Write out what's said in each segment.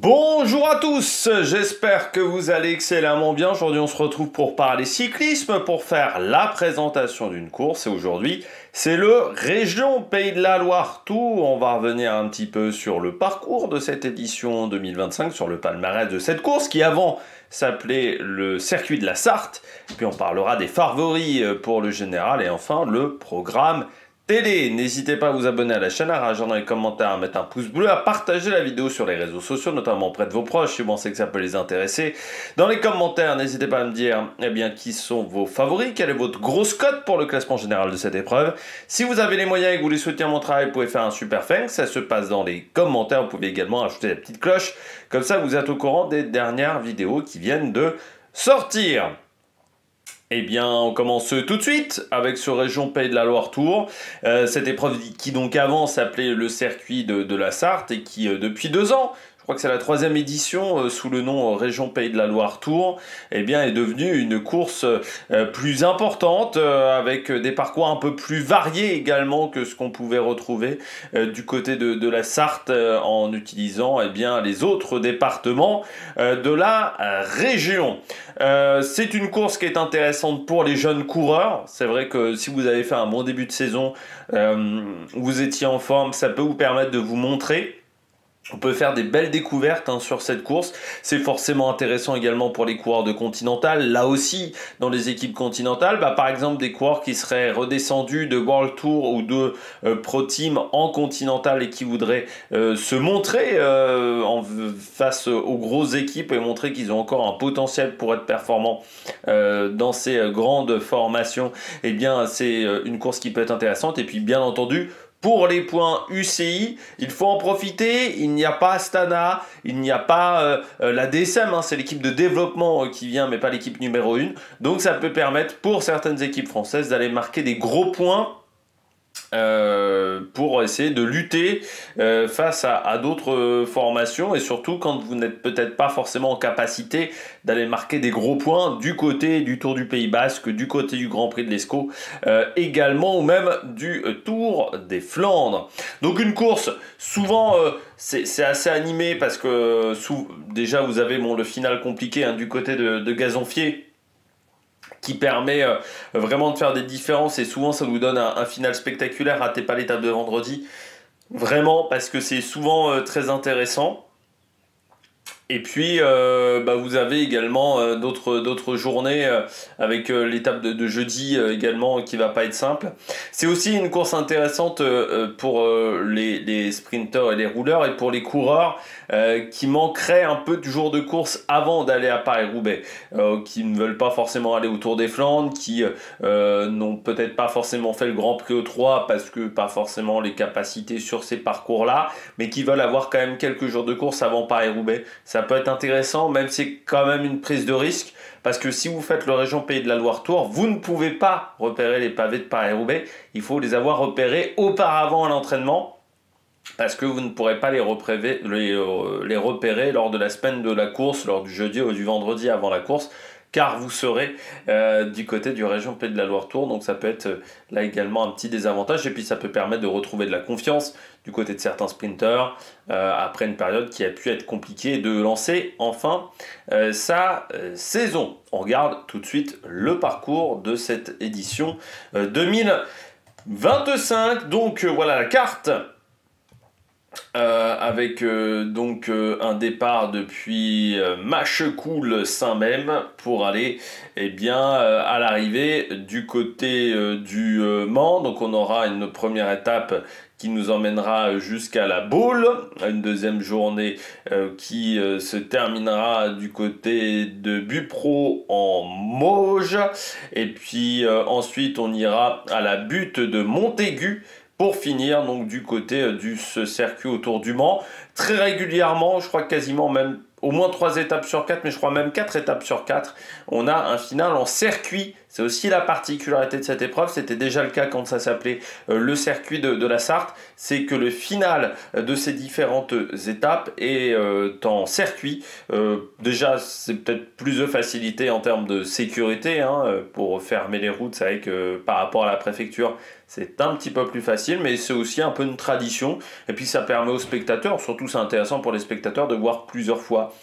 Bonjour à tous, j'espère que vous allez excellemment bien. Aujourd'hui on se retrouve pour parler cyclisme, pour faire la présentation d'une course. Et aujourd'hui c'est le Région Pays de la Loire Tour. On va revenir un petit peu sur le parcours de cette édition 2025, sur le palmarès de cette course qui avant s'appelait le circuit de la Sarthe. Puis on parlera des favoris pour le général et enfin le programme télé. N'hésitez pas à vous abonner à la chaîne, à réagir dans les commentaires, à mettre un pouce bleu, à partager la vidéo sur les réseaux sociaux, notamment auprès de vos proches, si vous pensez que ça peut les intéresser. Dans les commentaires, n'hésitez pas à me dire qui sont vos favoris, quelle est votre grosse cote pour le classement général de cette épreuve. Si vous avez les moyens et que vous voulez soutenir mon travail, vous pouvez faire un super thanks, ça se passe dans les commentaires. Vous pouvez également ajouter la petite cloche, comme ça vous êtes au courant des dernières vidéos qui viennent de sortir. Eh bien, on commence tout de suite avec ce Région Pays de la Loire Tour. Cette épreuve qui donc avant s'appelait le circuit de la Sarthe et qui depuis 2 ans, je crois que c'est la 3e édition sous le nom Région Pays de la Loire Tour, eh bien est devenue une course plus importante avec des parcours un peu plus variés également que ce qu'on pouvait retrouver du côté de la Sarthe en utilisant les autres départements de la région. C'est une course qui est intéressante pour les jeunes coureurs. C'est vrai que si vous avez fait un bon début de saison, vous étiez en forme, ça peut vous permettre de vous montrer. On peut faire des belles découvertes sur cette course. C'est forcément intéressant également pour les coureurs de Continental. Là aussi, dans les équipes continentales, par exemple des coureurs qui seraient redescendus de World Tour ou de Pro Team en Continental et qui voudraient se montrer face aux grosses équipes et montrer qu'ils ont encore un potentiel pour être performants dans ces grandes formations. Eh bien, c'est une course qui peut être intéressante. Et puis, bien entendu, pour les points UCI, il faut en profiter. Il n'y a pas Astana, il n'y a pas la DSM, c'est l'équipe de développement qui vient, mais pas l'équipe numéro 1. Donc ça peut permettre pour certaines équipes françaises d'aller marquer des gros points pour essayer de lutter face à d'autres formations et surtout quand vous n'êtes peut-être pas forcément en capacité d'aller marquer des gros points du côté du Tour du Pays Basque, du côté du Grand Prix de l'Escaut également ou même du Tour des Flandres. Donc une course souvent c'est assez animé parce que déjà vous avez le final compliqué du côté de Gazonfier qui permet vraiment de faire des différences et souvent ça vous donne un final spectaculaire. Ratez pas l'étape de vendredi, vraiment, parce que c'est souvent très intéressant. Et puis vous avez également d'autres journées avec l'étape de jeudi également qui va pas être simple. C'est aussi une course intéressante pour les sprinteurs et les rouleurs et pour les coureurs qui manqueraient un peu du jour de course avant d'aller à Paris-Roubaix, qui ne veulent pas forcément aller au Tour des Flandres, qui n'ont peut-être pas forcément fait le Grand Prix O3 parce que pas forcément les capacités sur ces parcours-là, mais qui veulent avoir quand même quelques jours de course avant Paris-Roubaix. Ça peut être intéressant, même si c'est quand même une prise de risque, parce que si vous faites le Région Pays de la Loire Tour, vous ne pouvez pas repérer les pavés de Paris-Roubaix, il faut les avoir repérés auparavant à l'entraînement, parce que vous ne pourrez pas les repérer lors de la semaine de la course, lors du jeudi ou du vendredi avant la course, car vous serez du côté du Région Pays de la Loire Tour, donc ça peut être là également un petit désavantage, et puis ça peut permettre de retrouver de la confiance du côté de certains sprinteurs, après une période qui a pu être compliquée, de lancer enfin sa saison. On regarde tout de suite le parcours de cette édition 2025, donc voilà la carte. Avec un départ depuis Machecoul-Saint-Même pour aller à l'arrivée du côté du Mans. Donc on aura une première étape qui nous emmènera jusqu'à la Baule, une deuxième journée qui se terminera du côté de Bupreau en Mauges, et puis ensuite on ira à la butte de Montaigu pour finir donc du côté ce circuit autour du Mans. Très régulièrement, je crois quasiment même au moins 3 étapes sur 4, mais je crois même 4 étapes sur 4, on a un final en circuit. C'est aussi la particularité de cette épreuve, c'était déjà le cas quand ça s'appelait le circuit de la Sarthe, c'est que le final de ces différentes étapes est en circuit. Déjà, c'est peut-être plus de facilité en termes de sécurité, hein, pour fermer les routes. C'est vrai que par rapport à la préfecture, c'est un petit peu plus facile, mais c'est aussi un peu une tradition. Et puis ça permet aux spectateurs, surtout c'est intéressant pour les spectateurs de voir plusieurs fois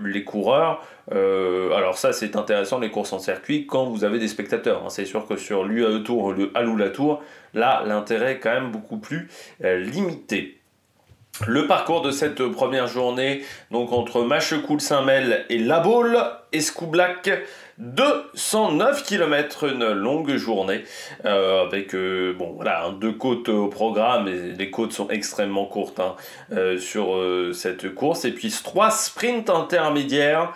les coureurs. Alors ça c'est intéressant les courses en circuit quand vous avez des spectateurs, hein. C'est sûr que sur l'UAE Tour, le Alula Tour, là l'intérêt est quand même beaucoup plus limité. Le parcours de cette première journée, donc entre Machecoul-Saint-Mel et La Baule, Escoublac, 209 km, une longue journée, avec bon, voilà, deux côtes au programme, et les côtes sont extrêmement courtes, hein, sur cette course, et puis 3 sprints intermédiaires.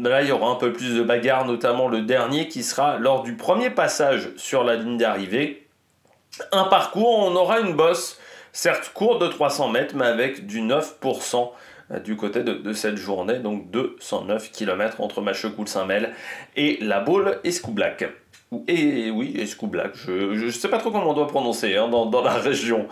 Là, il y aura un peu plus de bagarre, notamment le dernier qui sera lors du premier passage sur la ligne d'arrivée. Un parcours, on aura une bosse, certes courte de 300 mètres, mais avec du 9% du côté de cette journée, donc 209 km entre Machecoul-Saint-Mel et La Baule-Escoublac. Et oui, Escoublac, je ne sais pas trop comment on doit prononcer, hein, dans la région.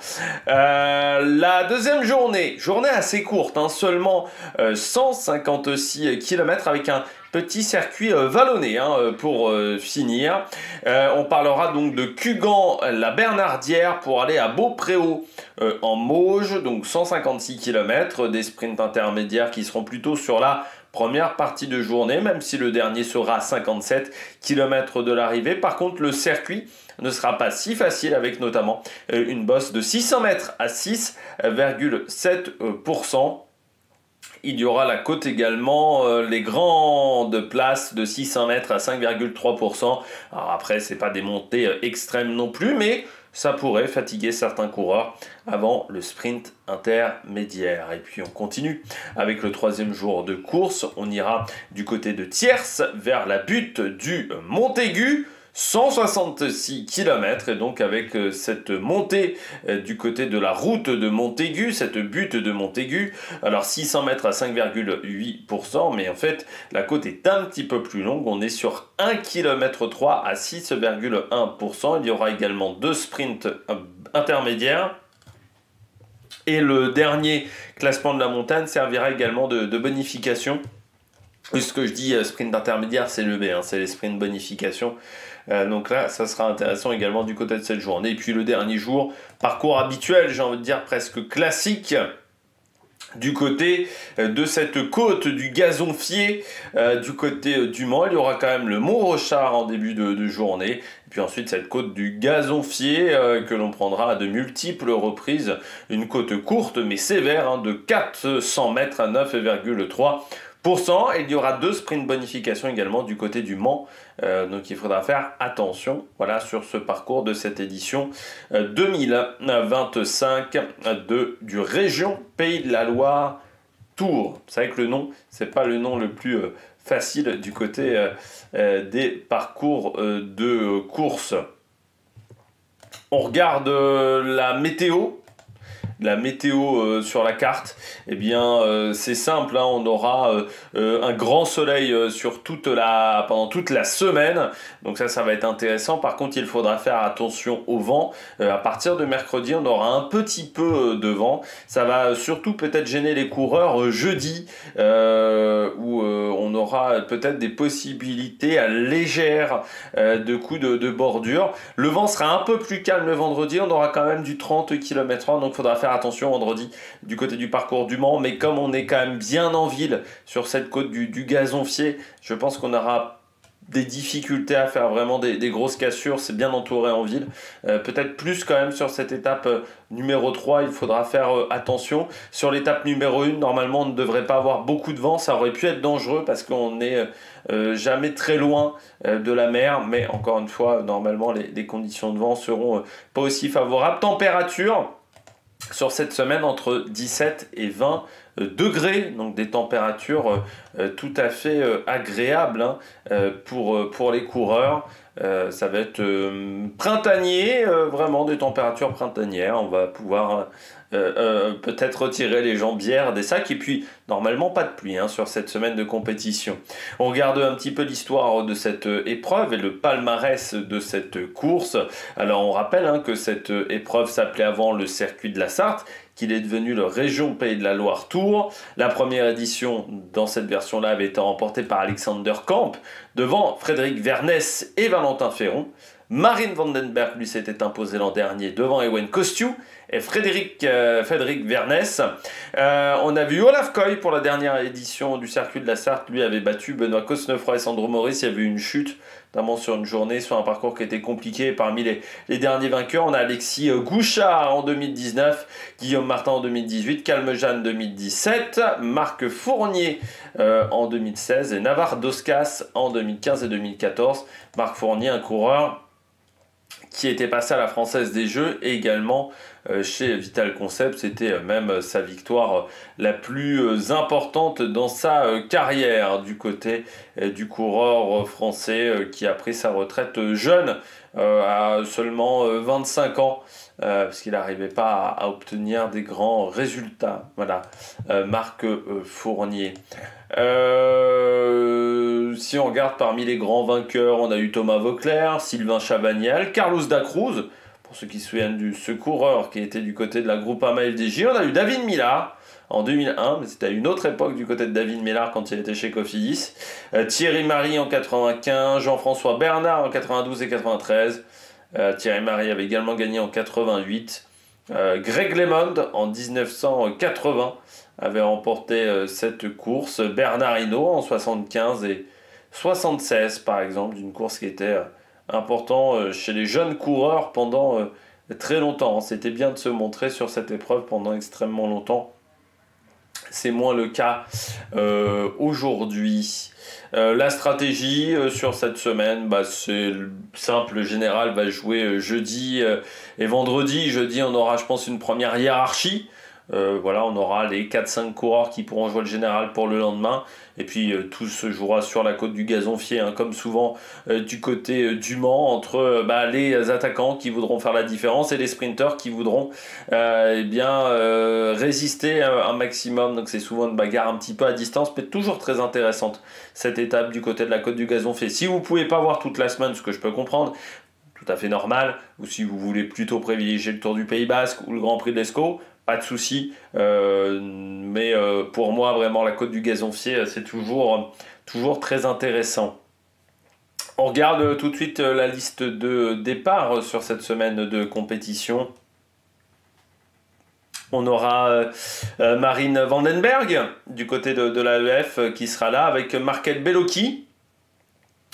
La deuxième journée assez courte, hein, seulement 156 km avec un petit circuit vallonné, hein, pour finir. On parlera donc de Cugan-la-Bernardière pour aller à Beaupréau en Mauges, donc 156 km, des sprints intermédiaires qui seront plutôt sur la première partie de journée, même si le dernier sera à 57 km de l'arrivée. Par contre, le circuit ne sera pas si facile, avec notamment une bosse de 600 mètres à 6,7%. Il y aura la côte également, les grandes places de 600 mètres à 5,3%. Alors après, c'est pas des montées extrêmes non plus, mais ça pourrait fatiguer certains coureurs avant le sprint intermédiaire. Et puis on continue avec le troisième jour de course. On ira du côté de Thiers vers la butte du Montaigu. 166 km, et donc avec cette montée du côté de la route de Montaigu, cette butte de Montaigu, alors 600 mètres à 5,8%, mais en fait la côte est un petit peu plus longue, on est sur 1 km 3 à 6,1%, il y aura également 2 sprints intermédiaires, et le dernier classement de la montagne servira également de bonification. Ce que je dis sprint intermédiaire, c'est le B, hein, c'est les sprints bonification. Donc là, ça sera intéressant également du côté de cette journée. Et puis le dernier jour, parcours habituel, j'ai envie de dire presque classique, du côté de cette côte du Gazonfier, du côté du Mans. Il y aura quand même le Mont-Rochard en début de journée. Et puis ensuite cette côte du Gazonfier que l'on prendra à de multiples reprises. Une côte courte mais sévère, hein, de 400 mètres à 9,3%. Et il y aura 2 sprints bonification également du côté du Mans, donc il faudra faire attention, voilà, sur ce parcours de cette édition 2025 du Région Pays de la Loire Tour. C'est vrai que le nom, c'est pas le nom le plus facile du côté des parcours de course. On regarde la météo. La météo sur la carte, eh bien c'est simple, hein, on aura un grand soleil pendant toute la semaine, donc ça va être intéressant. Par contre il faudra faire attention au vent. À partir de mercredi on aura un petit peu de vent, ça va surtout peut-être gêner les coureurs jeudi, où on aura peut-être des possibilités légères de coups de bordure. Le vent sera un peu plus calme le vendredi, on aura quand même du 30 km/h, donc il faudra faire attention vendredi du côté du parcours du Mans, mais comme on est quand même bien en ville sur cette côte du Gazonfier, je pense qu'on aura des difficultés à faire vraiment des grosses cassures. C'est bien entouré en ville, peut-être plus quand même sur cette étape numéro 3, il faudra faire attention. Sur l'étape numéro 1, normalement on ne devrait pas avoir beaucoup de vent, ça aurait pu être dangereux parce qu'on n'est jamais très loin de la mer, mais encore une fois normalement les conditions de vent seront pas aussi favorables. Température sur cette semaine entre 17 et 20 degrés, donc des températures tout à fait agréables hein, pour les coureurs. Ça va être printanier, vraiment des températures printanières. On va pouvoir peut-être retirer les jambières des sacs et puis normalement pas de pluie hein, sur cette semaine de compétition. On regarde un petit peu l'histoire de cette épreuve et le palmarès de cette course. Alors on rappelle hein, que cette épreuve s'appelait avant le circuit de la Sarthe, qu'il est devenu le Région Pays de la Loire Tour. La première édition dans cette version-là avait été remportée par Alexander Camp devant Frédéric Vernès et Valentin Ferron. Marine Vandenberg lui s'était imposé l'an dernier devant Ewen Kostiou et Frédéric Vernès. On a vu Olaf Koy pour la dernière édition du circuit de la Sarthe. Lui avait battu Benoît Cosnefroy et Sandro Maurice. Il y avait eu une chute, notamment sur une journée, sur un parcours qui était compliqué. Parmi les derniers vainqueurs, on a Alexis Gouchard en 2019, Guillaume Martin en 2018, Calmejane en 2017, Marc Fournier en 2016 et Navarre Doscas en 2015 et 2014. Marc Fournier, un coureur qui était passé à la Française des Jeux et également chez Vital Concept. C'était même sa victoire la plus importante dans sa carrière du côté du coureur français qui a pris sa retraite jeune à seulement 25 ans. Parce qu'il n'arrivait pas à obtenir des grands résultats. Voilà, Marc Fournier. Si on regarde parmi les grands vainqueurs, on a eu Thomas Vauclair, Sylvain Chavagnel, Carlos Dacruz, pour ceux qui se souviennent du secoureur qui était du côté de la Groupama FDJ. On a eu David Millard en 2001, mais c'était à une autre époque du côté de David Millard quand il était chez Cofidis. Thierry Marie en 95, Jean-François Bernard en 92 et 93. Thierry Marie avait également gagné en 88. Greg LeMond en 1980 avait remporté cette course. Bernard Hinault en 75 et 76 par exemple, d'une course qui était important chez les jeunes coureurs pendant très longtemps. C'était bien de se montrer sur cette épreuve pendant extrêmement longtemps. C'est moins le cas aujourd'hui. La stratégie sur cette semaine, c'est simple. Le général va jouer jeudi et vendredi. Jeudi, on aura, je pense, une première hiérarchie. Voilà, on aura les 4-5 coureurs qui pourront jouer le général pour le lendemain. Et puis tout se jouera sur la côte du Gazonfier, hein, comme souvent du côté du Mans, entre les attaquants qui voudront faire la différence et les sprinteurs qui voudront résister un maximum. Donc c'est souvent une bagarre un petit peu à distance, mais toujours très intéressante cette étape du côté de la côte du Gazonfier. Si vous ne pouvez pas voir toute la semaine, ce que je peux comprendre, tout à fait normal, ou si vous voulez plutôt privilégier le Tour du Pays Basque ou le Grand Prix de l'Escaut, pas de souci, mais pour moi vraiment la côte du Gazonfier c'est toujours très intéressant. On regarde tout de suite la liste de départ sur cette semaine de compétition. On aura Marine Vandenberg du côté de l'AEF qui sera là avec Markel Bellocchi.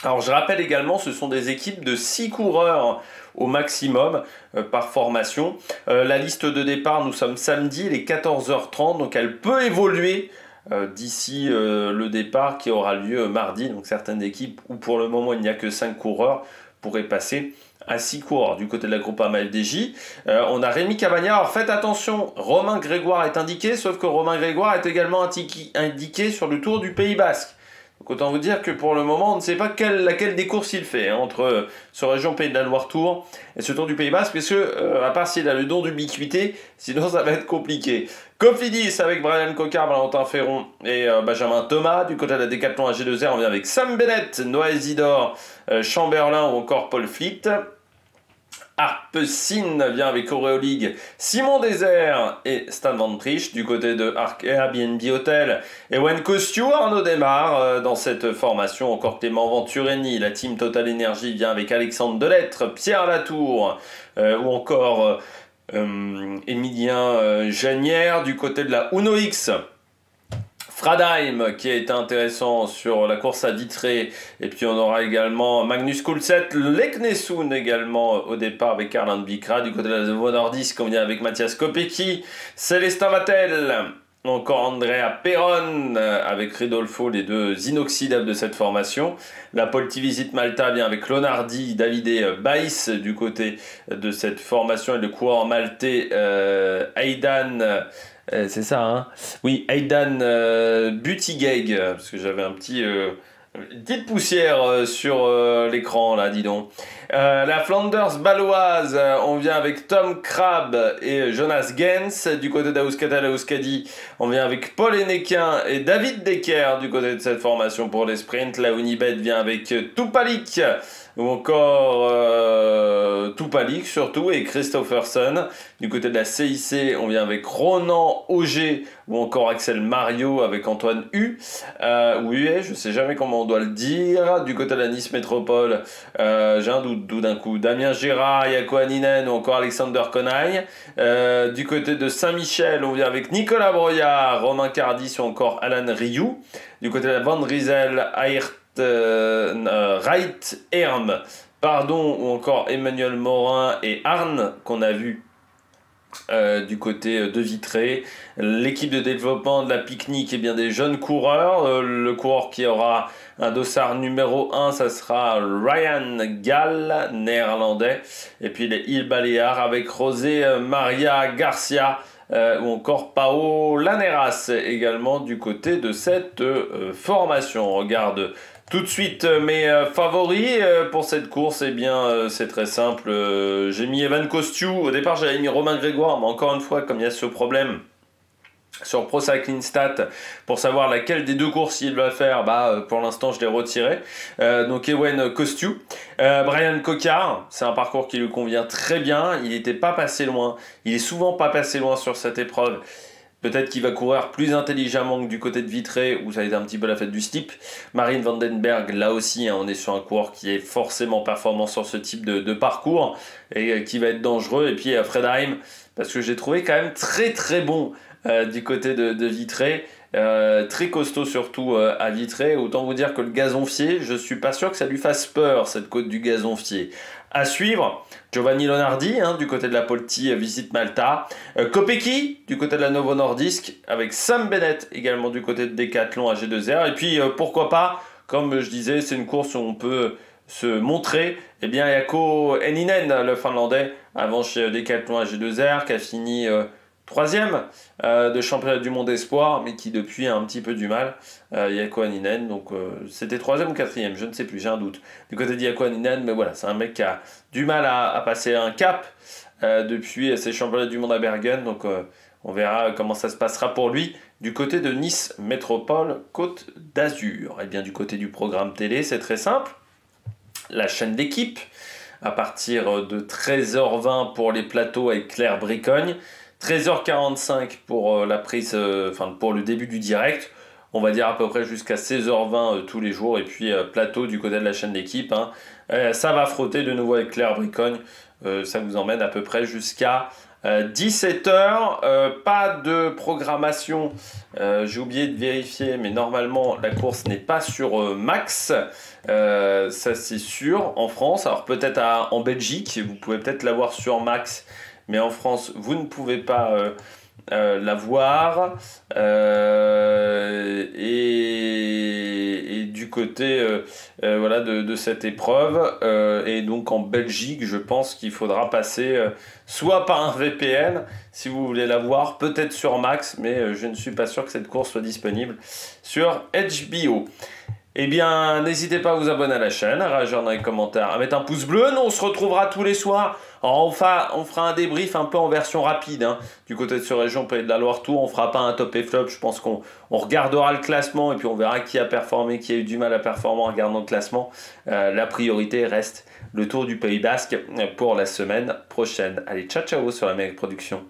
Alors je rappelle également, ce sont des équipes de 6 coureurs au maximum par formation. La liste de départ, nous sommes samedi, il est 14h30, donc elle peut évoluer d'ici le départ qui aura lieu mardi. Donc certaines équipes où pour le moment il n'y a que 5 coureurs pourraient passer à 6 coureurs. Du côté de la Groupama FDJ, on a Rémi Cavagna. Alors faites attention, Romain Grégoire est indiqué, sauf que Romain Grégoire est également indiqué sur le Tour du Pays Basque. Donc autant vous dire que pour le moment, on ne sait pas laquelle des courses il fait entre ce Région Pays de la Loire Tour et ce Tour du Pays Basque, parce que à part s'il a le don d'ubiquité, sinon ça va être compliqué. Cofidis avec Brian Cocard, Valentin Ferron et Benjamin Thomas. Du côté de la Décathlon AG2R, on vient avec Sam Bennett, Noah Isidore, Chamberlain ou encore Paul Fleet. Arpecin vient avec Auréolig, Simon Désert et Stan Van Tricht. Du côté de Airbnb Hotel, Ewen Kostiou, Arnaud Desmar dans cette formation. Encore Clément Venturini, la team Total Energy vient avec Alexandre Delettre, Pierre Latour ou encore Emilien Janière. Du côté de la Uno X, Fradheim qui a été intéressant sur la course à Vitré, et puis on aura également Magnus Coulset, Leknessoun également au départ avec Karl Bikra. Du côté de la Novo Nordisk, on vient avec Mathias Kopecky, Célestin Vattel, encore Andrea Perron avec Ridolfo, les deux inoxydables de cette formation. La Poltivisit Malta vient avec Lonardi, Davide Baïs du côté de cette formation, et le coureur maltais Aidan C'est ça, hein. Oui, Aidan Buttigieg, parce que j'avais une petite poussière sur l'écran là, dis donc. La Flanders baloise, on vient avec Tom Crabb et Jonas Gens. Du côté d'Auskata Euskadi, on vient avec Paul Hennequin et David Decker du côté de cette formation pour les sprints. La Unibet vient avec Tupalik ou encore Tupalik surtout et Christopherson. Du côté de la CIC, on vient avec Ronan Auger ou encore Axel Mario avec Antoine U ou UE, je sais jamais comment on doit le dire. Du côté de la Nice Métropole, j'ai un doute d'un coup. Damien Gérard, Yako Haninen ou encore Alexander Konaï. Du côté de Saint-Michel, on vient avec Nicolas Broyard, Romain Cardis ou encore Alan Rioux. Du côté de la Van Riesel, Wright Herm, pardon, ou encore Emmanuel Morin et Arne qu'on a vu du côté de Vitré. L'équipe de développement de la Picnic et bien des jeunes coureurs. Le coureur qui aura un dossard numéro 1, ça sera Ryan Gall, néerlandais. Et puis les îles Baléares avec José Maria Garcia ou encore Pao Laneras également du côté de cette formation. On regarde tout de suite mes favoris pour cette course. Eh bien c'est très simple, j'ai mis Evan Kostiou, au départ j'avais mis Romain Grégoire, mais encore une fois comme il y a ce problème sur Pro Cycling Stat pour savoir laquelle des deux courses il va faire, pour l'instant je l'ai retiré. Donc Ewan Kostiou, Brian Cocard, c'est un parcours qui lui convient très bien, il n'était pas passé loin, il est souvent pas passé loin sur cette épreuve. Peut-être qu'il va courir plus intelligemment que du côté de Vitré, où ça a été un petit peu la fête du slip. Marine Vandenberg, là aussi, on est sur un coureur qui est forcément performant sur ce type de parcours et qui va être dangereux. Et puis Fredheim, parce que j'ai trouvé quand même très très bon du côté de Vitré. Très costaud surtout à Vitré. Autant vous dire que le gazonfier, je suis pas sûr que ça lui fasse peur, cette côte du gazonfier. À suivre, Giovanni Lonardi du côté de la Polti Visite Malta, Kopecky du côté de la Novo Nordisk avec Sam Bennett également du côté de Decathlon AG2R. Et puis pourquoi pas, comme je disais, c'est une course où on peut se montrer. Eh bien Yako Enninen, le Finlandais, avant chez Decathlon AG2R, qui a fini troisième de championnat du monde espoir, mais qui depuis a un petit peu du mal. Yako Haninen, donc c'était troisième ou quatrième, je ne sais plus, j'ai un doute. Du côté de Yako Haninen, mais voilà, c'est un mec qui a du mal à passer un cap depuis ses championnats du monde à Bergen, donc on verra comment ça se passera pour lui. Du côté de Nice Métropole, Côte d'Azur. Et bien du côté du programme télé, c'est très simple. La chaîne d'équipe, à partir de 13h20 pour les plateaux avec Claire Bricogne, 13h45 pour la prise, pour le début du direct, on va dire à peu près jusqu'à 16h20 tous les jours, et puis plateau du côté de la chaîne d'équipe, ça va frotter de nouveau avec Claire Bricogne, ça vous emmène à peu près jusqu'à 17h, pas de programmation, j'ai oublié de vérifier, mais normalement la course n'est pas sur Max, ça c'est sûr, en France, alors peut-être en Belgique, vous pouvez peut-être l'avoir sur Max, mais en France, vous ne pouvez pas la voir. Et du côté de cette épreuve, et donc en Belgique, je pense qu'il faudra passer soit par un VPN, si vous voulez la voir, peut-être sur Max, mais je ne suis pas sûr que cette course soit disponible sur HBO. Eh bien, n'hésitez pas à vous abonner à la chaîne, à réagir dans les commentaires, à mettre un pouce bleu. Nous, on se retrouvera tous les soirs. Alors, on fera un débrief un peu en version rapide. Du côté de ce région Pays de la Loire Tour, on fera pas un top et flop. Je pense qu'on regardera le classement et puis on verra qui a performé, qui a eu du mal à performer en regardant le classement. La priorité reste le Tour du Pays Basque pour la semaine prochaine. Allez, ciao ciao sur la Mega Production.